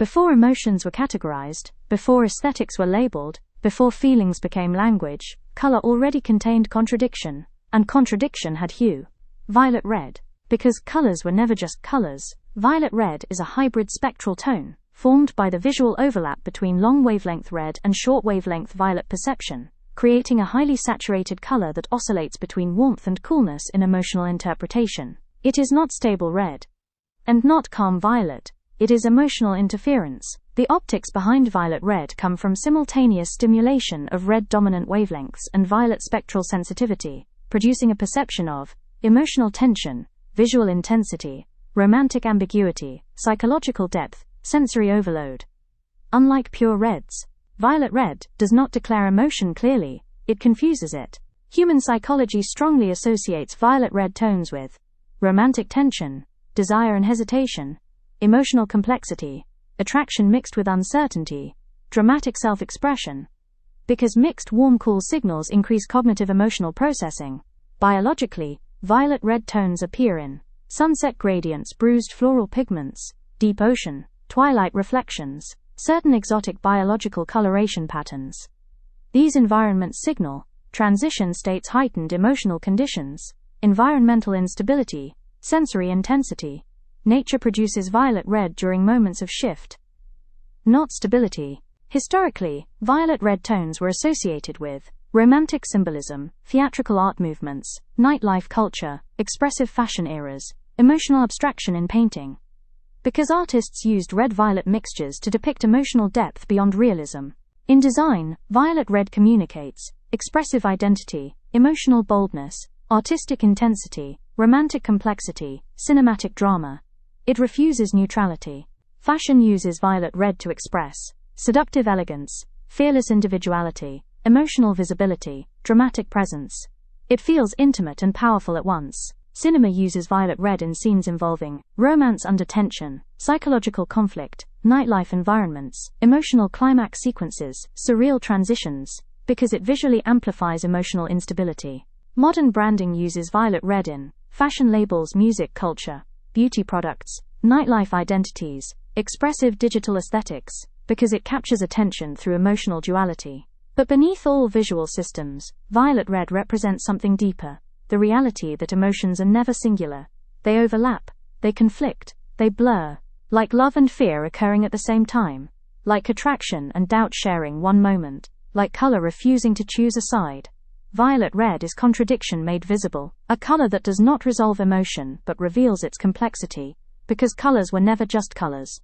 Before emotions were categorized, before aesthetics were labeled, before feelings became language, color already contained contradiction, and contradiction had hue. Violet red. Because colors were never just colors, violet red is a hybrid spectral tone, formed by the visual overlap between long wavelength red and short wavelength violet perception, creating a highly saturated color that oscillates between warmth and coolness in emotional interpretation. It is not stable red. And not calm violet. It is emotional interference. The optics behind violet red come from simultaneous stimulation of red dominant wavelengths and violet spectral sensitivity, producing a perception of emotional tension, visual intensity, romantic ambiguity, psychological depth, sensory overload. Unlike pure reds, violet red does not declare emotion clearly, it confuses it. Human psychology strongly associates violet red tones with romantic tension, desire and hesitation, emotional complexity, attraction mixed with uncertainty, dramatic self-expression. Because mixed warm-cool signals increase cognitive emotional processing. Biologically, violet red tones appear in sunset gradients, bruised floral pigments, deep ocean, twilight reflections, certain exotic biological coloration patterns. These environments signal transition states, heightened emotional conditions, environmental instability, sensory intensity. Nature produces violet red during moments of shift, not stability. Historically, violet red tones were associated with romantic symbolism, theatrical art movements, nightlife culture, expressive fashion eras, emotional abstraction in painting. Because artists used red-violet mixtures to depict emotional depth beyond realism. In design, violet red communicates expressive identity, emotional boldness, artistic intensity, romantic complexity, cinematic drama. It refuses neutrality. Fashion uses violet red to express seductive elegance, fearless individuality, emotional visibility, dramatic presence. It feels intimate and powerful at once. Cinema uses violet red in scenes involving romance under tension, psychological conflict, nightlife environments, emotional climax sequences, surreal transitions, because it visually amplifies emotional instability. Modern branding uses violet red in fashion labels, music culture, beauty products, nightlife identities, expressive digital aesthetics, because it captures attention through emotional duality. But beneath all visual systems, violet red represents something deeper, the reality that emotions are never singular. They overlap, they conflict, they blur, like love and fear occurring at the same time, like attraction and doubt sharing one moment, like color refusing to choose a side. Violet red is contradiction made visible, a color that does not resolve emotion but reveals its complexity, because colors were never just colors.